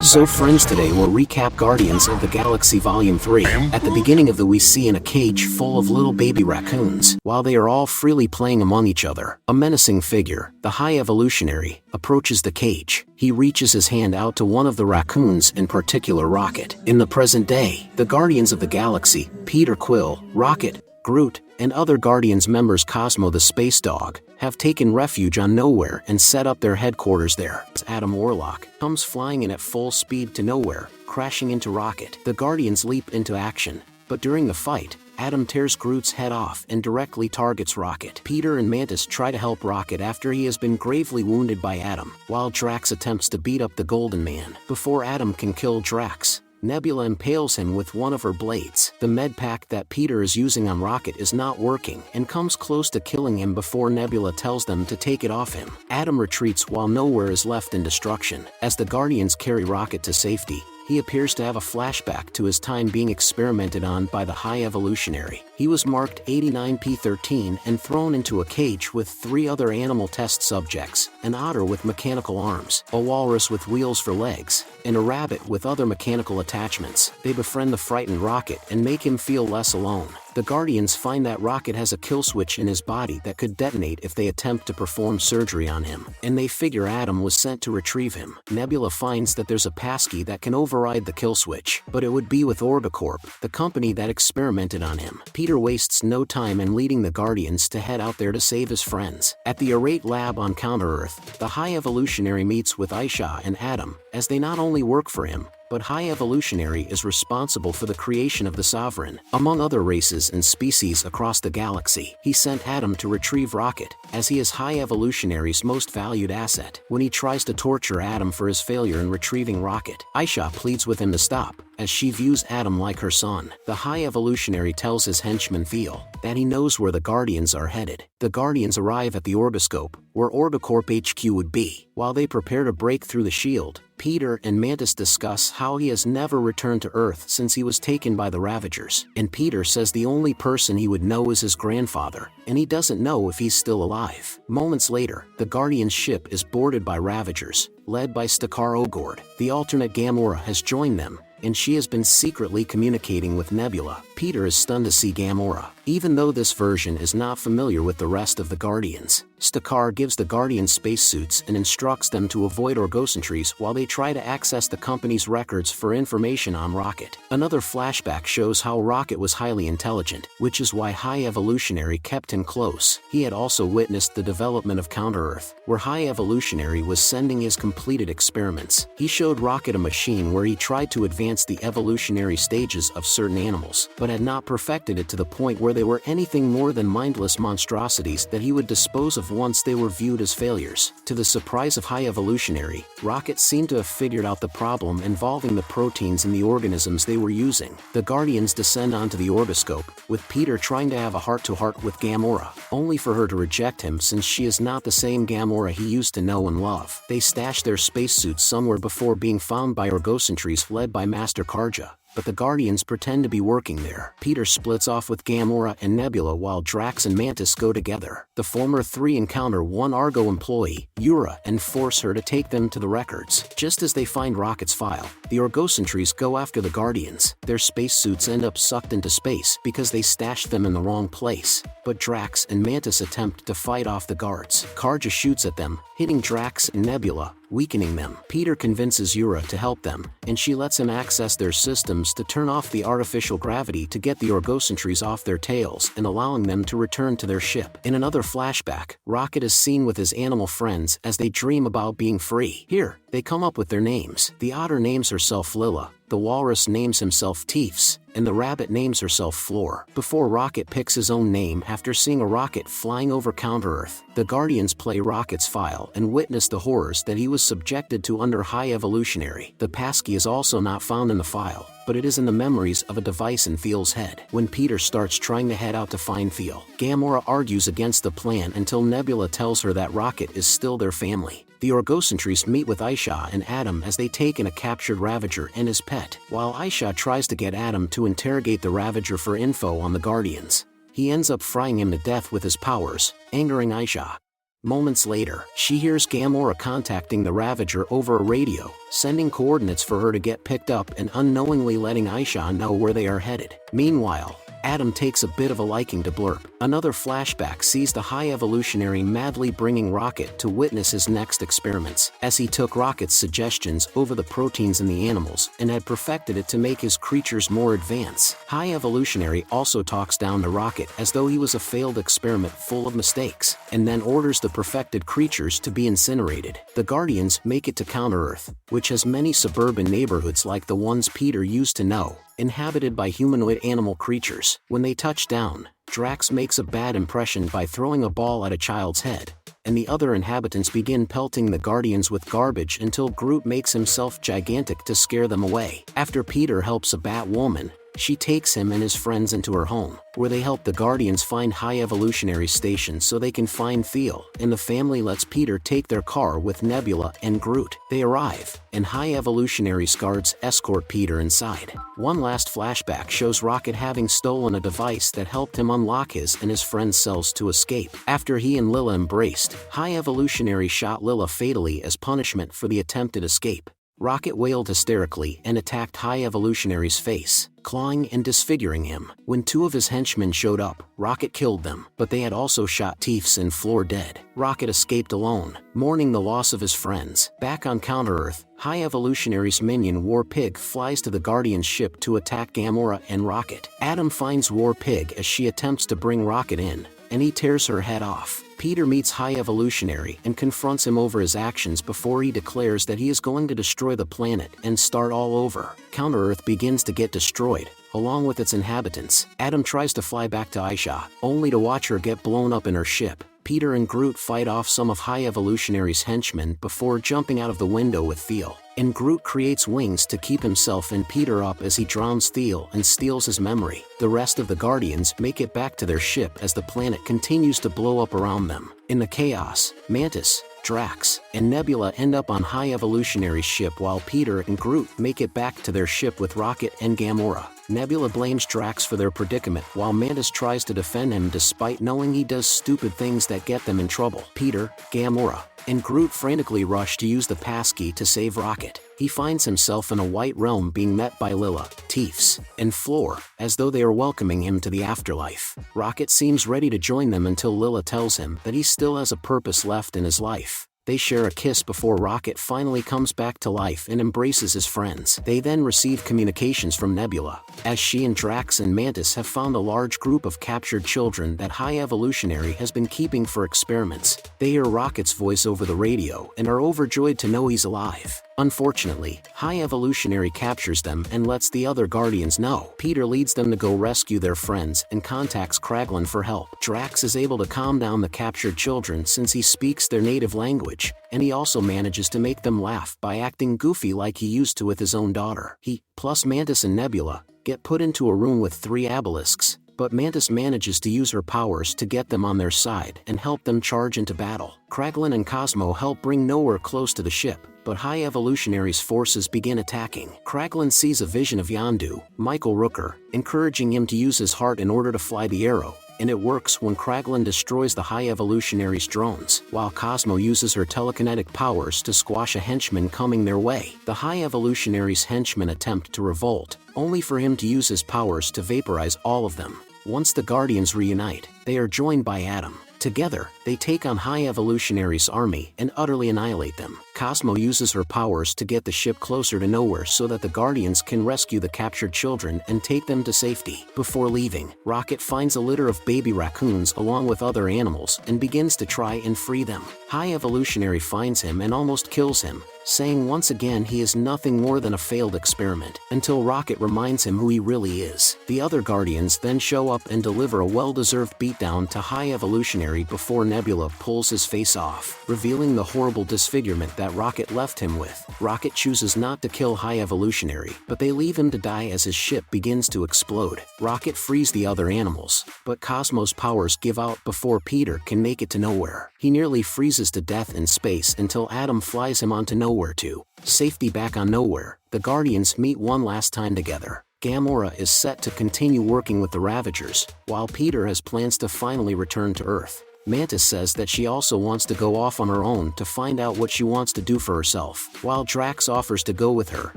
So friends, today we'll recap Guardians of the Galaxy Volume 3. At the beginning of the we see in a cage full of little baby raccoons. While they are all freely playing among each other, a menacing figure, the High Evolutionary, approaches the cage. He reaches his hand out to one of the raccoons, in particular Rocket. In the present day, the Guardians of the Galaxy, Peter Quill, Rocket, Groot, and other Guardians members Cosmo the Space Dog, have taken refuge on Knowhere and set up their headquarters there. Warlock comes flying in at full speed to Knowhere, crashing into Rocket. The Guardians leap into action, but during the fight, Adam tears Groot's head off and directly targets Rocket. Peter and Mantis try to help Rocket after he has been gravely wounded by Adam, while Drax attempts to beat up the Golden Man. Before Adam can kill Drax, Nebula impales him with one of her blades. The med pack that Peter is using on Rocket is not working and comes close to killing him before Nebula tells them to take it off him. Adam retreats while Knowhere is left in destruction. As the Guardians carry Rocket to safety, he appears to have a flashback to his time being experimented on by the High Evolutionary. He was marked 89P13 and thrown into a cage with 3 other animal test subjects, an otter with mechanical arms, a walrus with wheels for legs, and a rabbit with other mechanical attachments. They befriend the frightened Rocket and make him feel less alone. The Guardians find that Rocket has a kill switch in his body that could detonate if they attempt to perform surgery on him, and they figure Adam was sent to retrieve him. Nebula finds that there's a passkey that can override the kill switch, but it would be with Orbicorp, the company that experimented on him. Peter wastes no time in leading the Guardians to head out there to save his friends. At the Arate lab on Counter-Earth, the High Evolutionary meets with Ayesha and Adam, as they not only work for him, but High Evolutionary is responsible for the creation of the Sovereign, among other races and species across the galaxy. He sent Adam to retrieve Rocket, as he is High Evolutionary's most valued asset. When he tries to torture Adam for his failure in retrieving Rocket, Ayesha pleads with him to stop, as she views Adam like her son. The High Evolutionary tells his henchman Theo that he knows where the Guardians are headed. The Guardians arrive at the Orbiscope, where Orbicorp HQ would be. While they prepare to break through the shield, Peter and Mantis discuss how he has never returned to Earth since he was taken by the Ravagers. And Peter says the only person he would know is his grandfather, and he doesn't know if he's still alive. Moments later, the Guardian's ship is boarded by Ravagers, led by Stakar Ogord. The alternate Gamora has joined them, and she has been secretly communicating with Nebula. Peter is stunned to see Gamora, even though this version is not familiar with the rest of the Guardians. Stakar gives the Guardians spacesuits and instructs them to avoid orgocentries while they try to access the company's records for information on Rocket. Another flashback shows how Rocket was highly intelligent, which is why High Evolutionary kept him close. He had also witnessed the development of Counter-Earth, where High Evolutionary was sending his completed experiments. He showed Rocket a machine where he tried to advance the evolutionary stages of certain animals, but had not perfected it to the point where they were anything more than mindless monstrosities that he would dispose of once they were viewed as failures. To the surprise of High Evolutionary, Rocket seemed to have figured out the problem involving the proteins in the organisms they were using. The Guardians descend onto the Orbiscope, with Peter trying to have a heart-to-heart with Gamora, only for her to reject him since she is not the same Gamora he used to know and love. They stash their spacesuits somewhere before being found by orgocentries led by Master Karja, but the Guardians pretend to be working there. Peter splits off with Gamora and Nebula while Drax and Mantis go together. The former 3 encounter one Argo employee, Yura, and force her to take them to the records. Just as they find Rocket's file, the orgocentries go after the Guardians. Their spacesuits end up sucked into space because they stashed them in the wrong place, but Drax and Mantis attempt to fight off the guards. Karja shoots at them, hitting Drax and Nebula, weakening them. Peter convinces Yura to help them, and she lets him access their systems to turn off the artificial gravity to get the orgocentries off their tails and allowing them to return to their ship. In another flashback, Rocket is seen with his animal friends as they dream about being free. Here, they come up with their names. The otter names herself Lilla, the walrus names himself Teefs, and the rabbit names herself Floor. Before Rocket picks his own name after seeing a rocket flying over Counter-Earth, the Guardians play Rocket's file and witness the horrors that he was subjected to under High Evolutionary. The passkey is also not found in the file, but it is in the memories of a device in Theo's head. When Peter starts trying to head out to find Theo, Gamora argues against the plan until Nebula tells her that Rocket is still their family. The orgocentries meet with Ayesha and Adam as they take in a captured Ravager and his pet, while Ayesha tries to get Adam to interrogate the Ravager for info on the Guardians. He ends up frying him to death with his powers, angering Ayesha. Moments later, she hears Gamora contacting the Ravager over a radio, sending coordinates for her to get picked up and unknowingly letting Ayesha know where they are headed. Meanwhile, Adam takes a bit of a liking to Blurp. Another flashback sees the High Evolutionary madly bringing Rocket to witness his next experiments, as he took Rocket's suggestions over the proteins in the animals and had perfected it to make his creatures more advanced. High Evolutionary also talks down to Rocket as though he was a failed experiment full of mistakes, and then orders the perfected creatures to be incinerated. The Guardians make it to Counter-Earth, which has many suburban neighborhoods like the ones Peter used to know, inhabited by humanoid animal creatures. When they touch down, Drax makes a bad impression by throwing a ball at a child's head, and the other inhabitants begin pelting the Guardians with garbage until Groot makes himself gigantic to scare them away. After Peter helps a Batwoman, she takes him and his friends into her home, where they help the Guardians find High Evolutionary Station so they can find Theo, and the family lets Peter take their car with Nebula and Groot. They arrive, and High Evolutionary's guards escort Peter inside. One last flashback shows Rocket having stolen a device that helped him unlock his and his friends' cells to escape. After he and Lila embraced, High Evolutionary shot Lila fatally as punishment for the attempted escape. Rocket wailed hysterically and attacked High Evolutionary's face, clawing and disfiguring him. When two of his henchmen showed up, Rocket killed them, but they had also shot Teefs and Floor dead. Rocket escaped alone, mourning the loss of his friends. Back on Counter-Earth, High Evolutionary's minion War Pig flies to the Guardian's ship to attack Gamora and Rocket. Adam finds War Pig as she attempts to bring Rocket in, and he tears her head off. Peter meets High Evolutionary and confronts him over his actions before he declares that he is going to destroy the planet and start all over. Counter-Earth begins to get destroyed, along with its inhabitants. Adam tries to fly back to Ayesha, only to watch her get blown up in her ship. Peter and Groot fight off some of High Evolutionary's henchmen before jumping out of the window with Theo, and Groot creates wings to keep himself and Peter up as he drowns Theo and steals his memory. The rest of the Guardians make it back to their ship as the planet continues to blow up around them. In the chaos, Mantis, Drax, and Nebula end up on High Evolutionary's ship while Peter and Groot make it back to their ship with Rocket and Gamora. Nebula blames Drax for their predicament while Mantis tries to defend him despite knowing he does stupid things that get them in trouble. Peter, Gamora, and Groot frantically rush to use the passkey to save Rocket. He finds himself in a white realm being met by Lila, Teefs, and Floor, as though they are welcoming him to the afterlife. Rocket seems ready to join them until Lila tells him that he still has a purpose left in his life. They share a kiss before Rocket finally comes back to life and embraces his friends. They then receive communications from Nebula, as she and Drax and Mantis have found a large group of captured children that High Evolutionary has been keeping for experiments. They hear Rocket's voice over the radio and are overjoyed to know he's alive. Unfortunately, High Evolutionary captures them and lets the other Guardians know. Peter leads them to go rescue their friends and contacts Kraglin for help. Drax is able to calm down the captured children since he speaks their native language, and he also manages to make them laugh by acting goofy like he used to with his own daughter. He, plus Mantis and Nebula, get put into a room with 3 obelisks, but Mantis manages to use her powers to get them on their side and help them charge into battle. Kraglin and Cosmo help bring Knowhere close to the ship, but High Evolutionary's forces begin attacking. Kraglin sees a vision of Yondu, Michael Rooker, encouraging him to use his heart in order to fly the arrow, and it works when Kraglin destroys the High Evolutionary's drones, while Cosmo uses her telekinetic powers to squash a henchman coming their way. The High Evolutionary's henchmen attempt to revolt, only for him to use his powers to vaporize all of them. Once the Guardians reunite, they are joined by Adam. Together, they take on High Evolutionary's army and utterly annihilate them. Cosmo uses her powers to get the ship closer to Knowhere so that the Guardians can rescue the captured children and take them to safety. Before leaving, Rocket finds a litter of baby raccoons along with other animals and begins to try and free them. High Evolutionary finds him and almost kills him, saying once again he is nothing more than a failed experiment, until Rocket reminds him who he really is. The other Guardians then show up and deliver a well-deserved beatdown to High Evolutionary before Nebula pulls his face off, revealing the horrible disfigurement that Rocket left him with. Rocket chooses not to kill High Evolutionary, but they leave him to die as his ship begins to explode. Rocket frees the other animals, but Cosmo's powers give out before Peter can make it to Knowhere. He nearly freezes to death in space until Adam flies him onto Knowhere to safety. Back on Knowhere, the Guardians meet one last time together. Gamora is set to continue working with the Ravagers, while Peter has plans to finally return to Earth. Mantis says that she also wants to go off on her own to find out what she wants to do for herself. While Drax offers to go with her,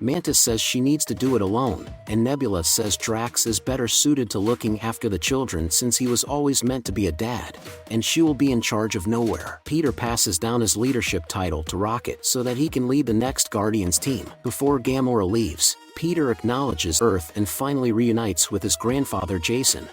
Mantis says she needs to do it alone, and Nebula says Drax is better suited to looking after the children since he was always meant to be a dad, and she will be in charge of Knowhere. Peter passes down his leadership title to Rocket so that he can lead the next Guardians team. Before Gamora leaves, Peter acknowledges Earth and finally reunites with his grandfather Jason,